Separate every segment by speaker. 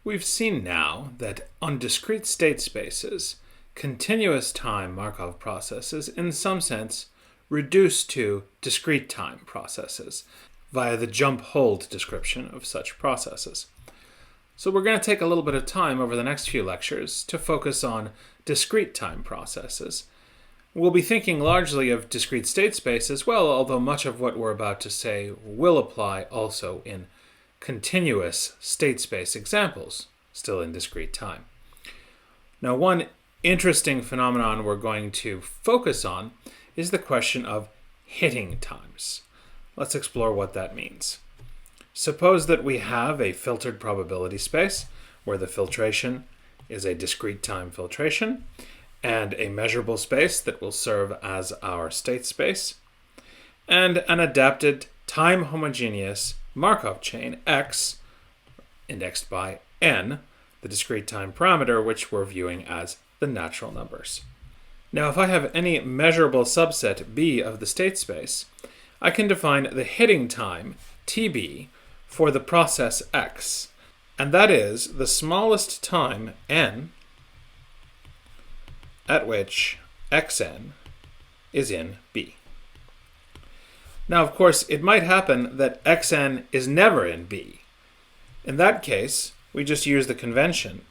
Speaker 1: We've seen now that on discrete state spaces, continuous time Markov processes, in some sense, reduce to discrete time processes via the jump-hold description of such processes. So we're going to take a little bit of time over the next few lectures to focus on discrete time processes. We'll be thinking largely of discrete state space as well, although much of what we're about to say will apply also in continuous state space examples, still in discrete time. Now, one interesting phenomenon we're going to focus on is the question of hitting times. Let's explore what that means. Suppose that we have a filtered probability space where the filtration is a discrete time filtration and a measurable space that will serve as our state space, and an adapted time homogeneous Markov chain X, indexed by n, the discrete time parameter, which we're viewing as the natural numbers. Now, if I have any measurable subset B of the state space, I can define the hitting time, Tb, for the process X, and that is the smallest time n at which xn is in B. Now, of course, it might happen that xn is never in B. In that case, we just use the convention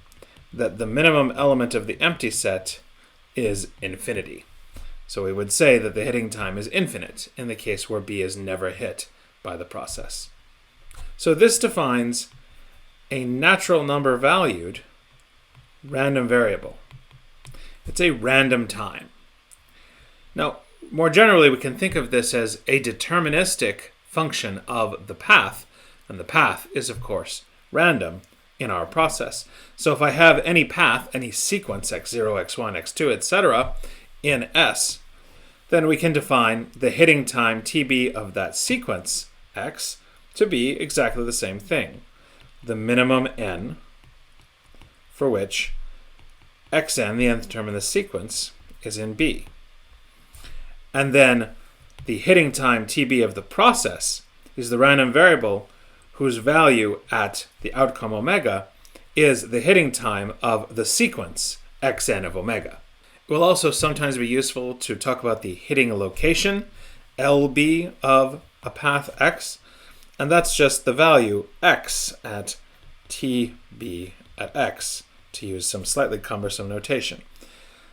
Speaker 1: that the minimum element of the empty set is infinity. So we would say that the hitting time is infinite in the case where B is never hit by the process. So this defines a natural number valued random variable. It's a random time. Now, more generally, we can think of this as a deterministic function of the path, and the path is, of course, random in our process. So if I have any path, any sequence, x0, x1, x2, etc., in S, then we can define the hitting time Tb of that sequence, x, to be exactly the same thing. The minimum n for which xn, the nth term in the sequence, is in B. And then the hitting time Tb of the process is the random variable whose value at the outcome omega is the hitting time of the sequence xn of omega. It will also sometimes be useful to talk about the hitting location, Lb, of a path x, and that's just the value x at Tb at x, to use some slightly cumbersome notation.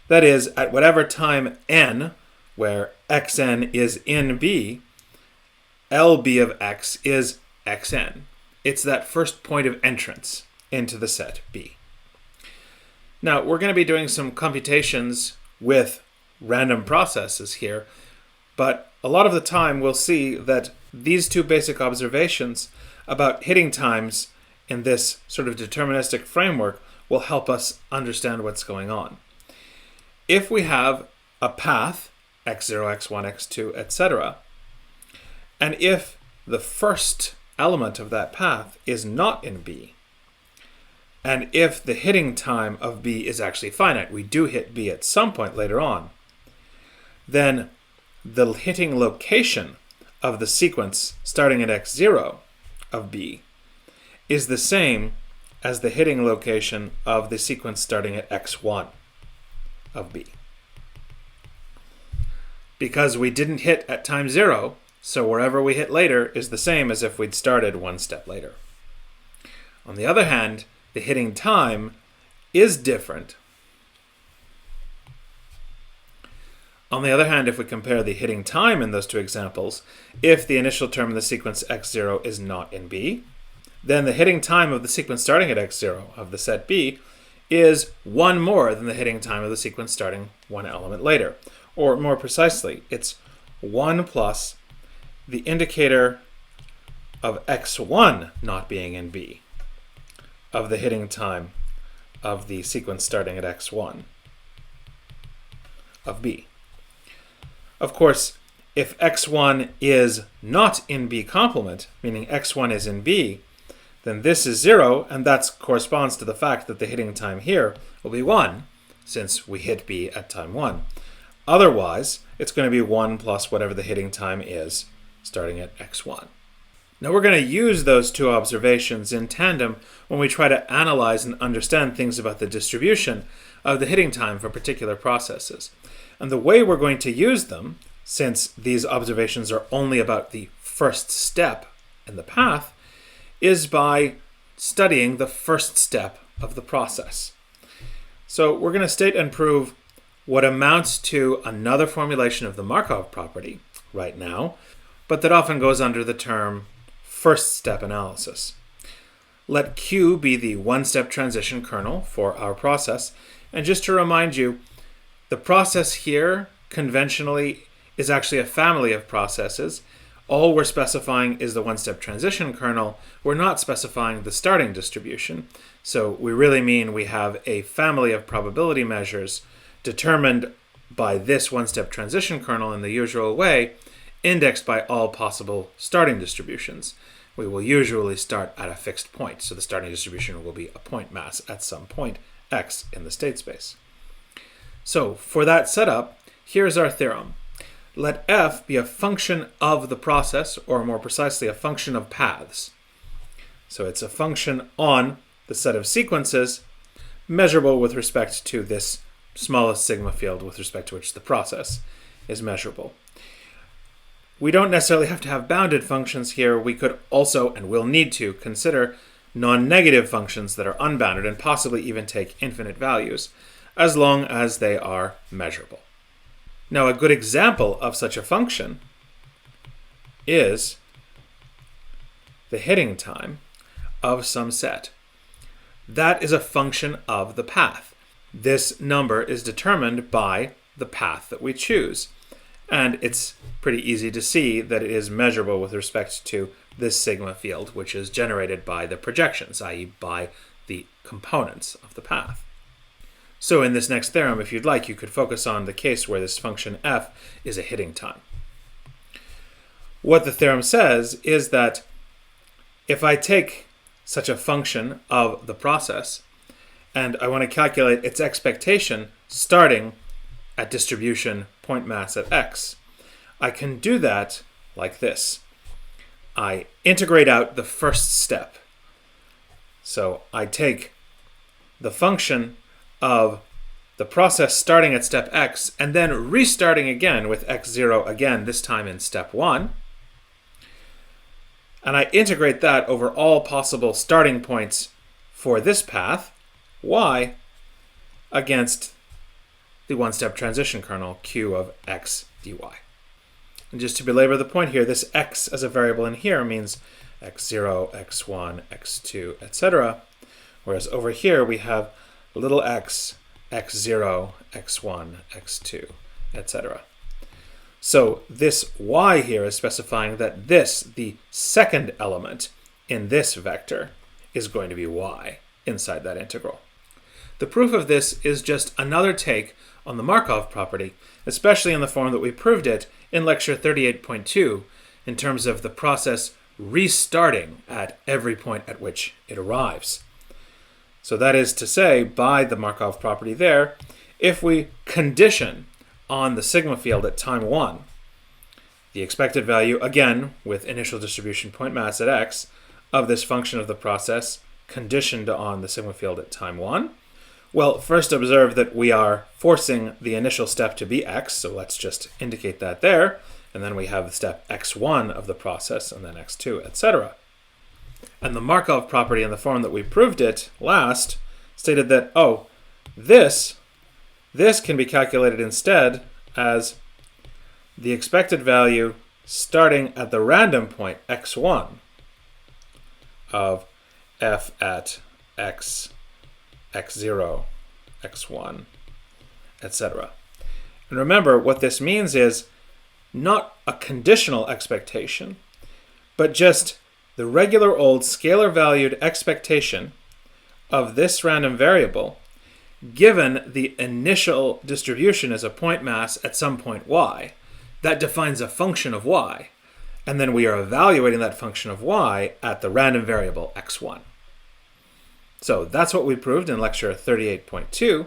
Speaker 1: That is, at whatever time n, where xn is in B, Lb of x is xn. It's that first point of entrance into the set B. Now, we're going to be doing some computations with random processes here, but a lot of the time we'll see that these two basic observations about hitting times in this sort of deterministic framework will help us understand what's going on. If we have a path, x0, x1, x2, etc., and if the first element of that path is not in B, and if the hitting time of B is actually finite, we do hit B at some point later on, then the hitting location of the sequence starting at x0 of B is the same as the hitting location of the sequence starting at x1 of B. Because we didn't hit at time 0, so wherever we hit later is the same as if we'd started one step later. On the other hand, the hitting time is different. On the other hand, if we compare the hitting time in those two examples, if the initial term in the sequence x0 is not in B, then the hitting time of the sequence starting at x0 of the set B is one more than the hitting time of the sequence starting one element later. Or more precisely, it's 1 plus the indicator of x1 not being in B of the hitting time of the sequence starting at x1 of B. Of course, if x1 is not in B complement, meaning x1 is in B, then this is 0, and that corresponds to the fact that the hitting time here will be 1, since we hit B at time 1. Otherwise, it's going to be 1 plus whatever the hitting time is starting at x1. Now we're going to use those two observations in tandem when we try to analyze and understand things about the distribution of the hitting time for particular processes. And the way we're going to use them, since these observations are only about the first step in the path, is by studying the first step of the process. So we're going to state and prove what amounts to another formulation of the Markov property right now, but that often goes under the term first step analysis. Let Q be the one-step transition kernel for our process. And just to remind you, the process here conventionally is actually a family of processes. All we're specifying is the one-step transition kernel. We're not specifying the starting distribution. So we really mean we have a family of probability measures determined by this one-step transition kernel in the usual way, indexed by all possible starting distributions. We will usually start at a fixed point, so the starting distribution will be a point mass at some point x in the state space. So for that setup, here's our theorem. Let f be a function of the process, or more precisely, a function of paths. So it's a function on the set of sequences measurable with respect to this smallest sigma field with respect to which the process is measurable. We don't necessarily have to have bounded functions here. We could also, and will need to, consider non-negative functions that are unbounded and possibly even take infinite values, as long as they are measurable. Now, a good example of such a function is the hitting time of some set. That is a function of the path. This number is determined by the path that we choose. And it's pretty easy to see that it is measurable with respect to this sigma field, which is generated by the projections, i.e. by the components of the path. So in this next theorem, if you'd like, you could focus on the case where this function f is a hitting time. What the theorem says is that if I take such a function of the process and I want to calculate its expectation starting at distribution point mass at x, I can do that like this. I integrate out the first step. So I take the function of the process starting at step x and then restarting again with x0 again, this time in step 1. And I integrate that over all possible starting points for this path, y, against the one-step transition kernel q of x dy. And just to belabor the point here, this x as a variable in here means x0, x1, x2, etc. Whereas over here we have little x, x0, x1, x2, etc. So this y here is specifying that this, the second element in this vector, is going to be y inside that integral. The proof of this is just another take on the Markov property, especially in the form that we proved it in lecture 38.2 in terms of the process restarting at every point at which it arrives. So that is to say, by the Markov property there, if we condition on the sigma field at time 1, the expected value, again with initial distribution point mass at x, of this function of the process conditioned on the sigma field at time 1, well, first observe that we are forcing the initial step to be x, so let's just indicate that there, and then we have the step x1 of the process, and then x2, etc. And the Markov property in the form that we proved it last stated that, oh, this can be calculated instead as the expected value starting at the random point x1 of f at x, x0, x1, etc. And remember, what this means is not a conditional expectation, but just the regular old scalar valued expectation of this random variable given the initial distribution as a point mass at some point y. That defines a function of y. And then we are evaluating that function of y at the random variable x1. So that's what we proved in lecture 38.2.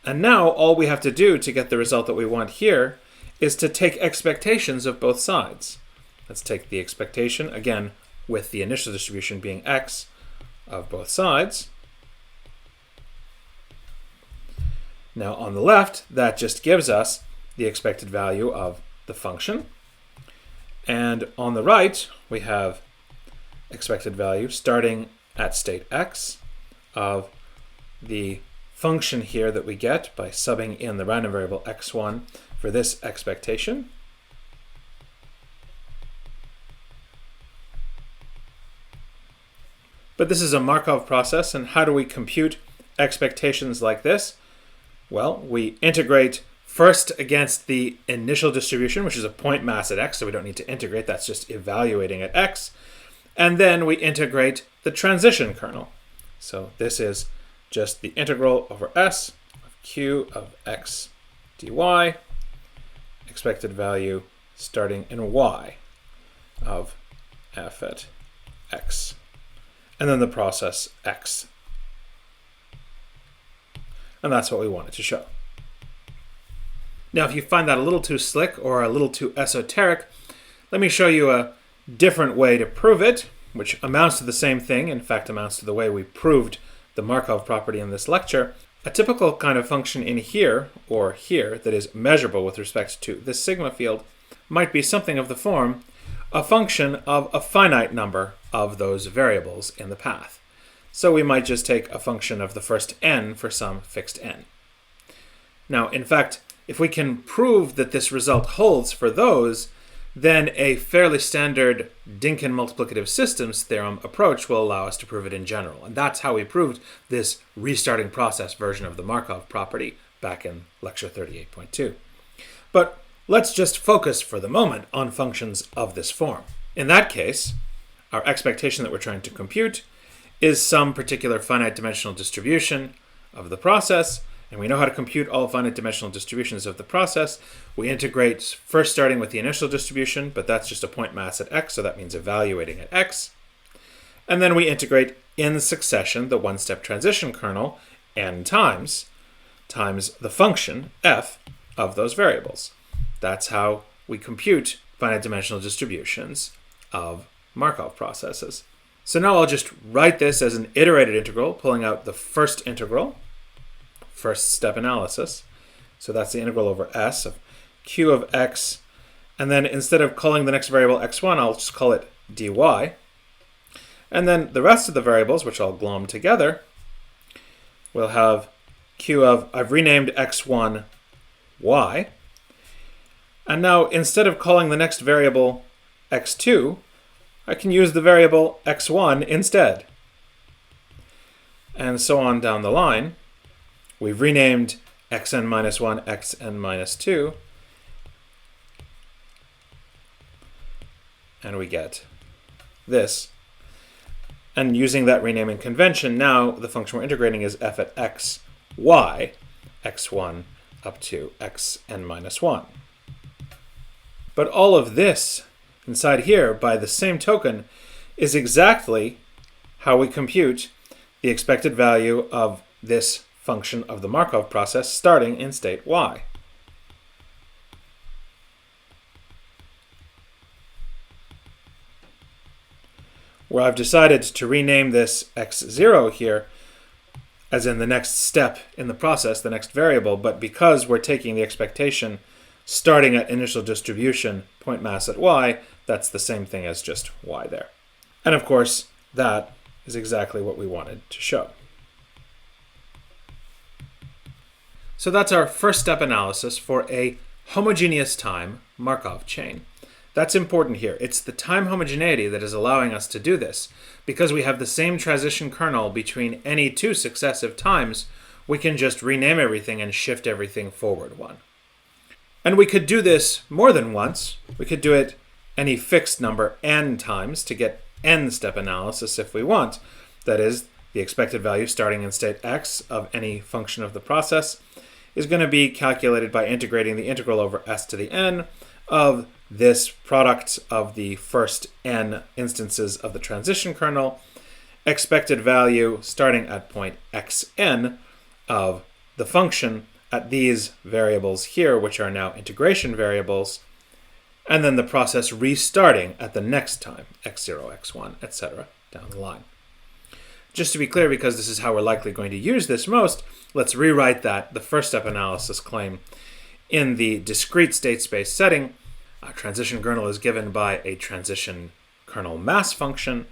Speaker 1: And now all we have to do to get the result that we want here is to take expectations of both sides. Let's take the expectation, again, with the initial distribution being x of both sides. Now on the left, that just gives us the expected value of the function. And on the right, we have expected value starting at state x of the function here that we get by subbing in the random variable x1 for this expectation. But this is a Markov process, and how do we compute expectations like this? Well, we integrate first against the initial distribution, which is a point mass at x, so we don't need to integrate, that's just evaluating at x. And then we integrate the transition kernel. So this is just the integral over s of q of x dy, expected value starting in y of f at x, and then the process x. And that's what we wanted to show. Now, if you find that a little too slick or a little too esoteric, let me show you a different way to prove it, which amounts to the same thing, in fact amounts to the way we proved the Markov property in this lecture. A typical kind of function in here, or here, that is measurable with respect to this sigma field, might be something of the form, a function of a finite number of those variables in the path. So we might just take a function of the first n for some fixed n. Now, in fact, if we can prove that this result holds for those, then a fairly standard Dynkin multiplicative systems theorem approach will allow us to prove it in general. And that's how we proved this restarting process version of the Markov property back in lecture 38.2. But let's just focus for the moment on functions of this form. In that case, our expectation that we're trying to compute is some particular finite dimensional distribution of the process, and we know how to compute all finite dimensional distributions of the process. We integrate first starting with the initial distribution, but that's just a point mass at x, so that means evaluating at x. And then we integrate in succession the one-step transition kernel n times the function f of those variables. That's how we compute finite dimensional distributions of Markov processes. So now I'll just write this as an iterated integral, pulling out the first integral, first step analysis. So that's the integral over s of q of x. And then instead of calling the next variable x1, I'll just call it dy. And then the rest of the variables, which I'll glom together, we'll have q of, I've renamed x1 y. And now instead of calling the next variable x2, I can use the variable x1 instead. And so on down the line. We've renamed xn minus 1, xn minus 2. And we get this. And using that renaming convention, now the function we're integrating is f at x, y, x1 up to xn minus 1. But all of this inside here, by the same token, is exactly how we compute the expected value of this function of the Markov process starting in state y. Where I've decided to rename this x0 here as in the next step in the process, the next variable, but because we're taking the expectation starting at initial distribution point mass at y, that's the same thing as just y there. And of course, that is exactly what we wanted to show. So that's our first step analysis for a homogeneous time Markov chain. That's important here. It's the time homogeneity that is allowing us to do this. Because we have the same transition kernel between any two successive times, we can just rename everything and shift everything forward one. And we could do this more than once. We could do it any fixed number n times to get n step analysis if we want. That is, the expected value starting in state x of any function of the process is going to be calculated by integrating the integral over s to the n of this product of the first n instances of the transition kernel, expected value starting at point xn of the function at these variables here, which are now integration variables, and then the process restarting at the next time, x0, x1, etc., down the line. Just to be clear, because this is how we're likely going to use this most, let's rewrite the first step analysis claim in the discrete state space setting. A transition kernel is given by a transition kernel mass function,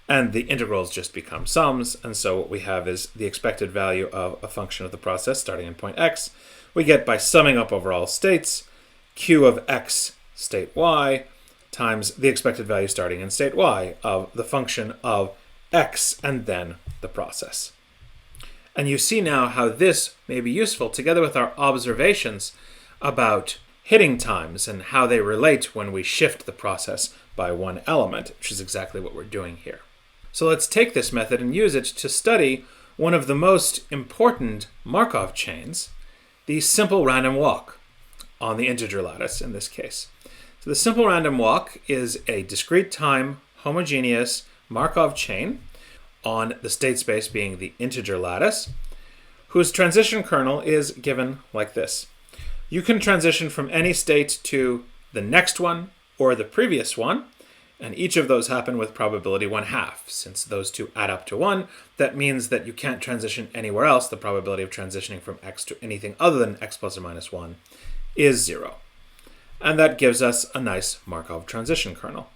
Speaker 1: and the integrals just become sums. And so what we have is the expected value of a function of the process starting in point x. We get by summing up over all states, q of x state y times the expected value starting in state y of the function of x and then the process. And you see now how this may be useful together with our observations about hitting times and how they relate when we shift the process by one element, which is exactly what we're doing here. So let's take this method and use it to study one of the most important Markov chains, the simple random walk on the integer lattice in this case. So the simple random walk is a discrete time homogeneous Markov chain on the state space being the integer lattice, whose transition kernel is given like this. You can transition from any state to the next one or the previous one, and each of those happen with probability 1/2. Since those two add up to 1, that means that you can't transition anywhere else. The probability of transitioning from x to anything other than x plus or minus 1 is 0. And that gives us a nice Markov transition kernel.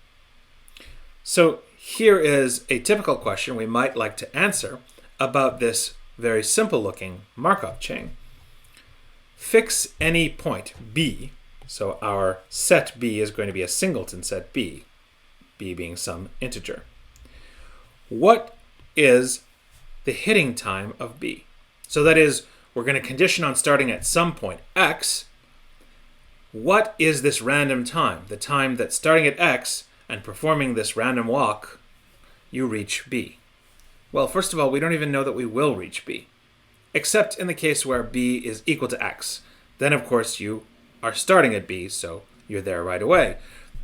Speaker 1: So here is a typical question we might like to answer about this very simple looking Markov chain. Fix any point B. So our set B is going to be a singleton set B, B being some integer. What is the hitting time of B? So that is, we're going to condition on starting at some point x. What is this random time? The time that starting at x and performing this random walk, you reach B. Well, first of all, we don't even know that we will reach B, except in the case where B is equal to x. Then, of course, you are starting at B, so you're there right away.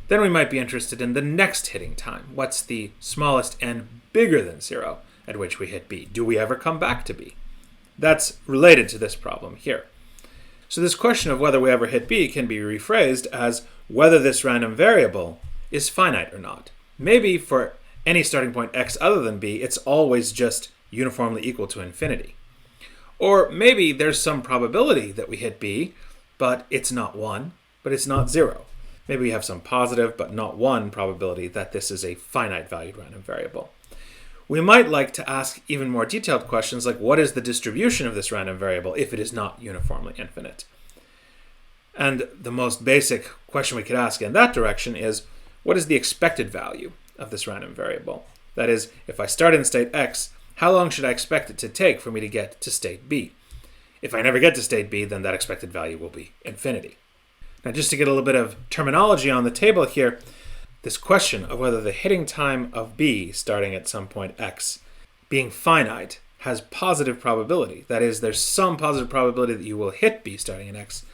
Speaker 1: Then we might be interested in the next hitting time. What's the smallest n bigger than 0 at which we hit B? Do we ever come back to B? That's related to this problem here. So this question of whether we ever hit B can be rephrased as whether this random variable is finite or not. Maybe for any starting point x other than B, it's always just uniformly equal to infinity. Or maybe there's some probability that we hit B, but it's not 1, but it's not 0. Maybe we have some positive but not 1 probability that this is a finite valued random variable. We might like to ask even more detailed questions like what is the distribution of this random variable if it is not uniformly infinite? And the most basic question we could ask in that direction is what is the expected value of this random variable? That is, if I start in state x, how long should I expect it to take for me to get to state b? If I never get to state b, then that expected value will be infinity. Now, just to get a little bit of terminology on the table here, this question of whether the hitting time of b starting at some point x being finite has positive probability. That is, there's some positive probability that you will hit b starting at x.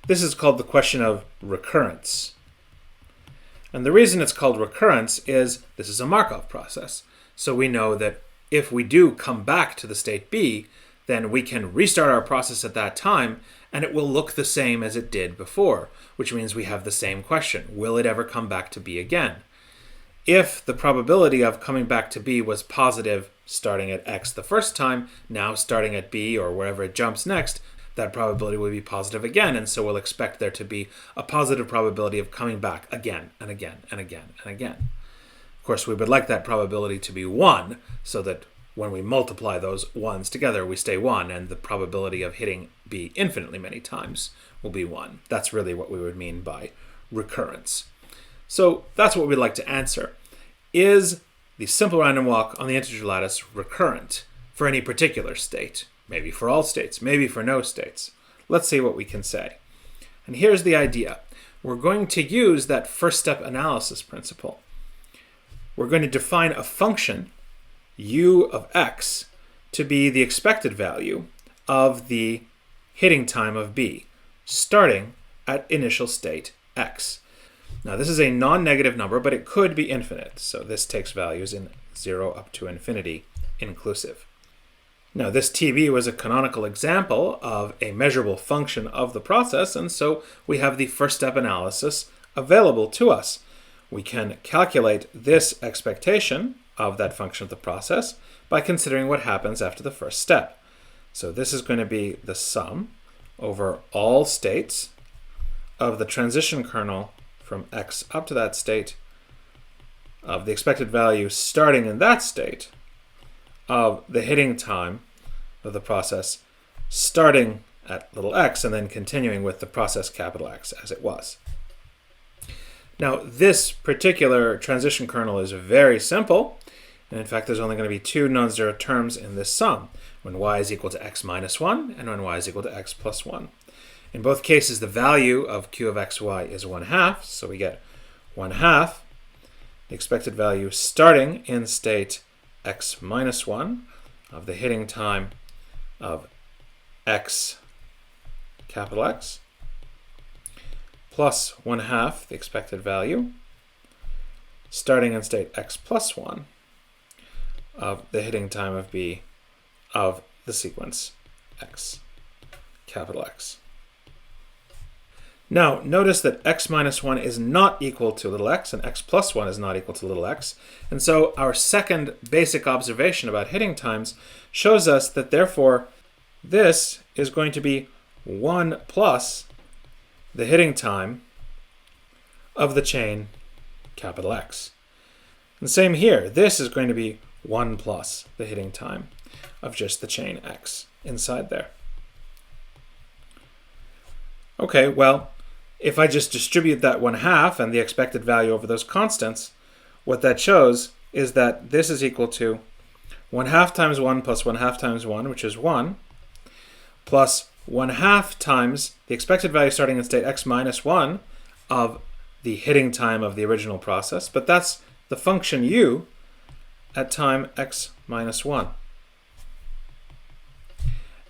Speaker 1: This is called the question of recurrence. And the reason it's called recurrence is this is a Markov process. So we know that if we do come back to the state b, then we can restart our process at that time and it will look the same as it did before, which means we have the same question. Will it ever come back to b again? If the probability of coming back to b was positive starting at x the first time, now starting at b or wherever it jumps next, that probability will be positive again, and so we'll expect there to be a positive probability of coming back again and again and again and again. Of course, we would like that probability to be 1, so that when we multiply those 1s together, we stay 1, and the probability of hitting b infinitely many times will be 1. That's really what we would mean by recurrence. So that's what we'd like to answer. Is the simple random walk on the integer lattice recurrent for any particular state? Maybe for all states, maybe for no states. Let's see what we can say. And here's the idea. We're going to use that first step analysis principle. We're going to define a function, u of x, to be the expected value of the hitting time of b, starting at initial state x. Now this is a non-negative number, but it could be infinite. So this takes values in 0 up to infinity inclusive. Now this TB was a canonical example of a measurable function of the process, and so we have the first step analysis available to us. We can calculate this expectation of that function of the process by considering what happens after the first step. So this is going to be the sum over all states of the transition kernel from x up to that state of the expected value starting in that state of the hitting time of the process starting at little x and then continuing with the process capital X as it was. Now, this particular transition kernel is very simple, and in fact there's only going to be two non-zero terms in this sum, when y is equal to x minus 1 and when y is equal to x plus 1. In both cases, the value of q of xy is 1/2, so we get 1/2, the expected value starting in state x minus 1 of the hitting time of x capital X, plus 1/2 the expected value starting in state x plus 1 of the hitting time of b of the sequence x capital X. Now, notice that x minus 1 is not equal to little x, and x plus 1 is not equal to little x. And so our second basic observation about hitting times shows us that, therefore, this is going to be 1 plus the hitting time of the chain capital X. And same here. This is going to be 1 plus the hitting time of just the chain x inside there. Okay, well, if I just distribute that 1/2 and the expected value over those constants, what that shows is that this is equal to 1/2 times 1 plus 1/2 times 1, which is 1, plus 1/2 times the expected value starting in state x minus 1 of the hitting time of the original process, but that's the function u at time x minus 1.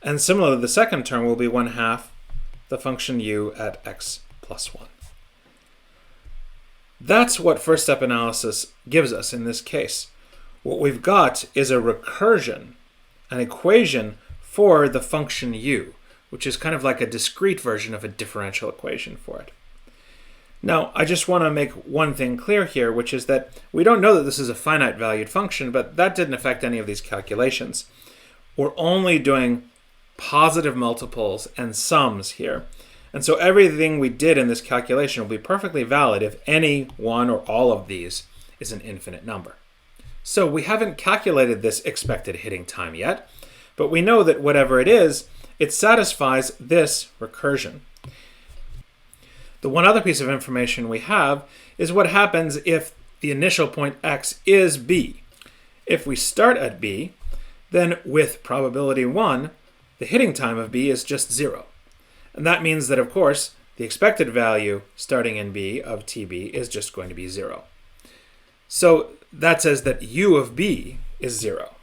Speaker 1: And similarly, the second term will be 1/2 the function u at x plus 1. That's what first step analysis gives us in this case. What we've got is a recursion, an equation for the function u, which is kind of like a discrete version of a differential equation for it. Now, I just want to make one thing clear here, which is that we don't know that this is a finite valued function, but that didn't affect any of these calculations. We're only doing positive multiples and sums here. And so everything we did in this calculation will be perfectly valid if any one or all of these is an infinite number. So we haven't calculated this expected hitting time yet, but we know that whatever it is, it satisfies this recursion. The one other piece of information we have is what happens if the initial point x is b. If we start at b, then with probability 1, the hitting time of b is just 0. And that means that, of course, the expected value starting in b of tb is just going to be 0. So that says that u of b is 0.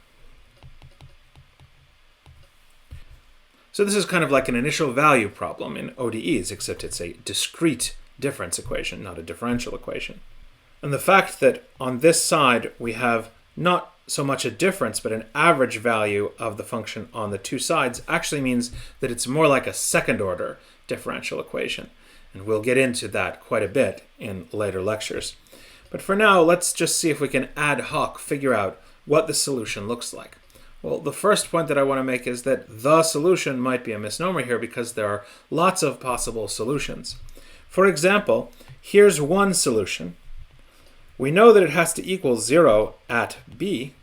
Speaker 1: So this is kind of like an initial value problem in ODEs, except it's a discrete difference equation, not a differential equation. And the fact that on this side we have not so much a difference, but an average value of the function on the two sides actually means that it's more like a second order differential equation. And we'll get into that quite a bit in later lectures. But for now, let's just see if we can ad hoc figure out what the solution looks like. Well, the first point that I want to make is that the solution might be a misnomer here because there are lots of possible solutions. For example, here's one solution. We know that it has to equal 0 at b,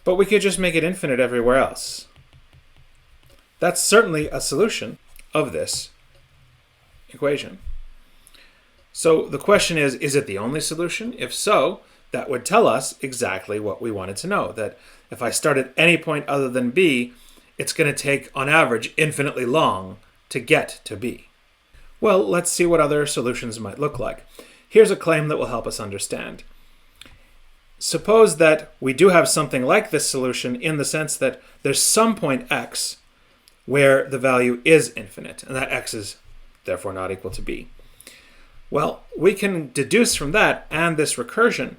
Speaker 1: but we could just make it infinite everywhere else. That's certainly a solution of this equation. So the question is it the only solution? If so, that would tell us exactly what we wanted to know, that if I start at any point other than b, it's going to take, on average, infinitely long to get to b. Well, let's see what other solutions might look like. Here's a claim that will help us understand. Suppose that we do have something like this solution in the sense that there's some point x where the value is infinite, and that x is therefore not equal to b. Well, we can deduce from that and this recursion,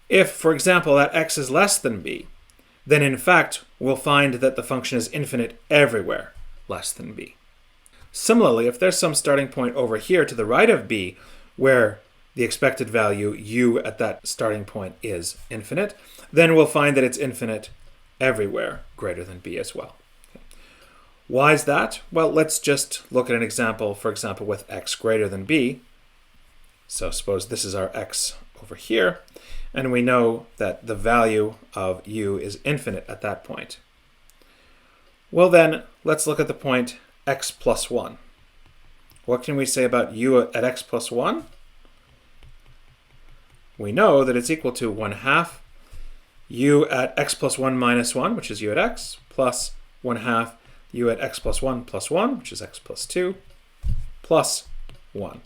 Speaker 1: if, for example, that x is less than b, then in fact we'll find that the function is infinite everywhere less than b. Similarly, if there's some starting point over here to the right of b where the expected value u at that starting point is infinite, then we'll find that it's infinite everywhere greater than b as well. Okay. Why is that? Well, let's just look at an example, for example, with x greater than b. So suppose this is our x over here, and we know that the value of u is infinite at that point. Well then, let's look at the point x plus 1. What can we say about u at x plus 1? We know that it's equal to 1/2 u at x plus 1 minus 1, which is u at x, plus 1/2 u at x plus 1 plus 1, which is x plus 2, plus 1.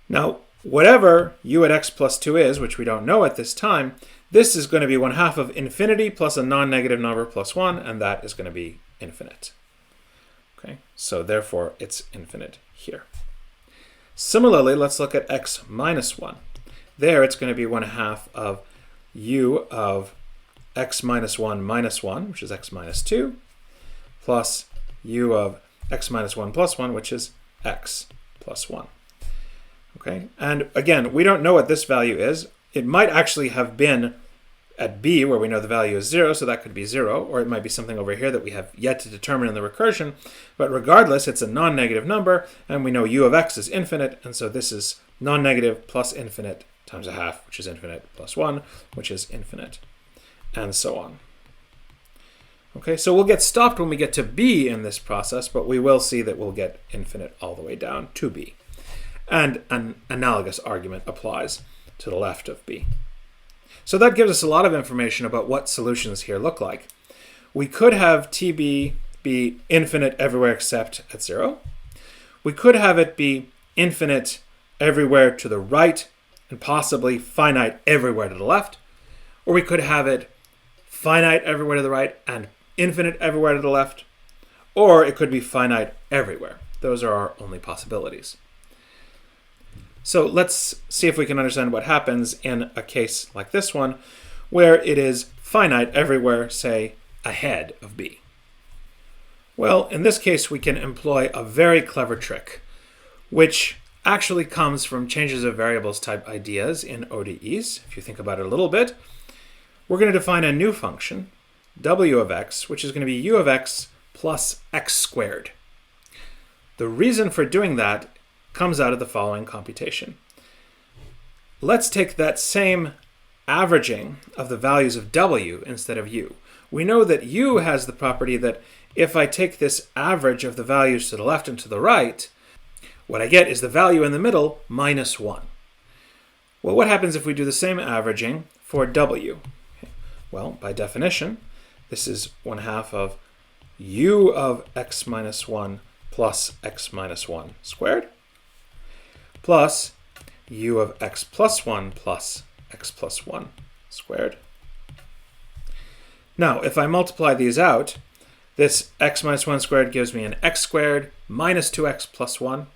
Speaker 1: Now, whatever u at x plus 2 is, which we don't know at this time, this is going to be 1/2 of infinity plus a non-negative number plus 1, and that is going to be infinite. Okay, so therefore it's infinite here. Similarly, let's look at x minus 1. There it's going to be 1/2 of u of x minus 1, which is x minus 2, plus u of x minus 1 plus 1, which is x plus 1. Okay, and again, we don't know what this value is. It might actually have been at b, where we know the value is 0, so that could be 0, or it might be something over here that we have yet to determine in the recursion. But regardless, it's a non-negative number, and we know u of x is infinite, and so this is non-negative plus infinite times 1/2, which is infinite, plus 1, which is infinite, and so on. Okay, so we'll get stopped when we get to b in this process, but we will see that we'll get infinite all the way down to b. And an analogous argument applies to the left of b. So that gives us a lot of information about what solutions here look like. We could have TB be infinite everywhere except at 0. We could have it be infinite everywhere to the right and possibly finite everywhere to the left. Or we could have it finite everywhere to the right and infinite everywhere to the left. Or it could be finite everywhere. Those are our only possibilities. So let's see if we can understand what happens in a case like this one, where it is finite everywhere, say, ahead of b. Well, in this case, we can employ a very clever trick, which actually comes from changes of variables type ideas in ODEs. If you think about it a little bit, we're going to define a new function, w of x, which is going to be u of x plus x squared. The reason for doing that comes out of the following computation. Let's take that same averaging of the values of w instead of u. We know that u has the property that if I take this average of the values to the left and to the right, what I get is the value in the middle minus 1. Well, what happens if we do the same averaging for w? Well, by definition, this is 1/2 of u of x minus 1 plus x minus 1 squared, plus u of x plus 1 plus x plus 1 squared. Now, if I multiply these out, this x minus 1 squared gives me an x squared minus 2x plus 1,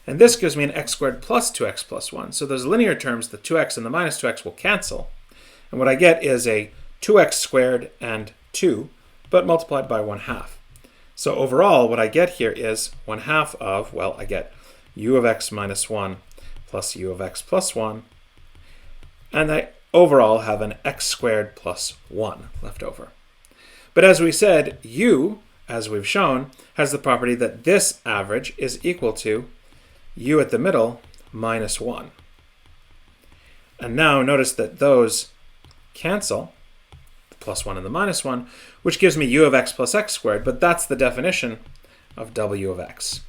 Speaker 1: and this gives me an x squared plus 2x plus 1. So those linear terms, the 2x and the minus 2x, will cancel. And what I get is a 2x squared and 2, but multiplied by 1/2. So overall, what I get here is 1/2 of, well, I get u of x minus 1 plus u of x plus 1, and I overall have an x squared plus 1 left over. But as we said, u, as we've shown, has the property that this average is equal to u at the middle minus 1. And now notice that those cancel, the plus 1 and the minus 1, which gives me u of x plus x squared, but that's the definition of w of x.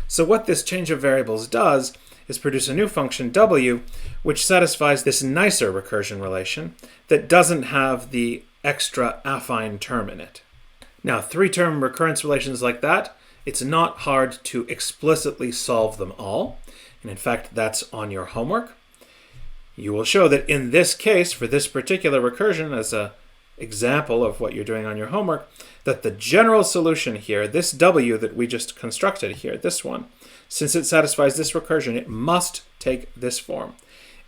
Speaker 1: So what this change of variables does is produce a new function w, which satisfies this nicer recursion relation that doesn't have the extra affine term in it. Now, 3-term recurrence relations like that, it's not hard to explicitly solve them all. And in fact, that's on your homework. You will show that in this case, for this particular recursion, as an example of what you're doing on your homework, that the general solution here, this w that we just constructed here, this one, since it satisfies this recursion, it must take this form.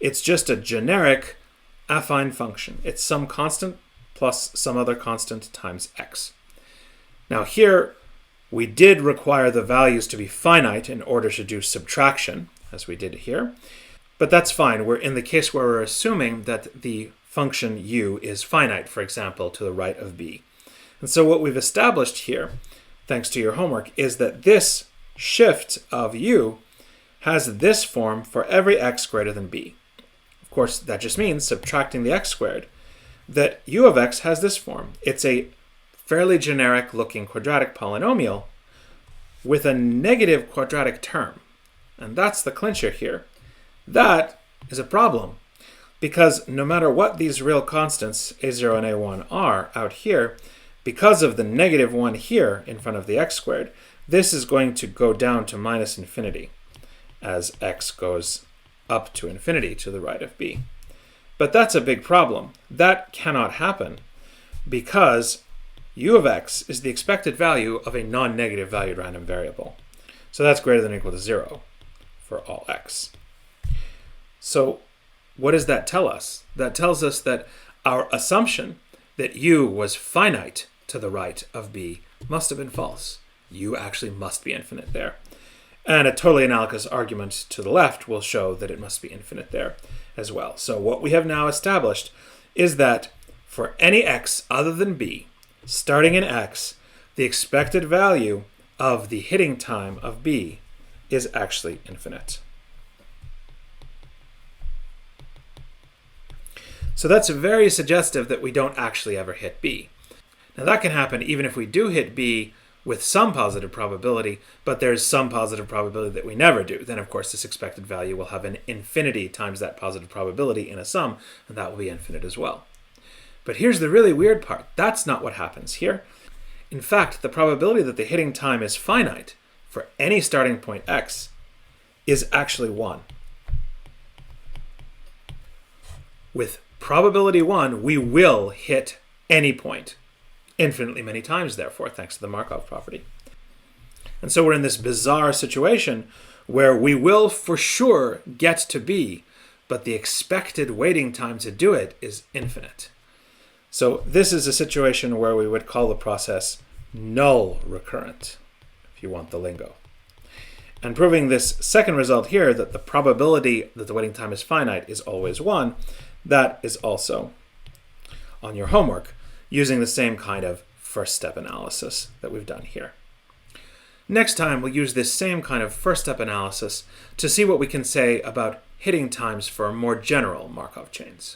Speaker 1: It's just a generic affine function. It's some constant plus some other constant times x. Now here, We did require the values to be finite in order to do subtraction, as we did here. But that's fine. We're in the case where we're assuming that the function u is finite, for example, to the right of b. And so what we've established here, thanks to your homework, is that this shift of u has this form for every x greater than b. Of course, that just means, subtracting the x squared, that u of x has this form. It's a fairly generic looking quadratic polynomial with a negative quadratic term. And that's the clincher here. That is a problem, because no matter what these real constants, a0 and a1, are out here, because of the negative 1 here in front of the x squared, this is going to go down to minus infinity as x goes up to infinity to the right of b. But that's a big problem. That cannot happen because u of x is the expected value of a non-negative valued random variable. So that's greater than or equal to 0 for all x. So what does that tell us? That tells us that our assumption that u was finite to the right of b must have been false. U actually must be infinite there. And a totally analogous argument to the left will show that it must be infinite there as well. So what we have now established is that for any x other than b, starting in x, the expected value of the hitting time of b is actually infinite. So that's very suggestive that we don't actually ever hit b. Now that can happen even if we do hit b with some positive probability, but there's some positive probability that we never do. Then of course this expected value will have an infinity times that positive probability in a sum, and that will be infinite as well. But here's the really weird part. That's not what happens here. In fact, the probability that the hitting time is finite for any starting point x is actually 1. With probability 1, we will hit any point infinitely many times, therefore, thanks to the Markov property. And so we're in this bizarre situation where we will for sure get to b, but the expected waiting time to do it is infinite. So this is a situation where we would call the process null recurrent, if you want the lingo. And proving this second result here, that the probability that the waiting time is finite is always 1, that is also on your homework, using the same kind of first step analysis that we've done here. Next time, we'll use this same kind of first step analysis to see what we can say about hitting times for more general Markov chains.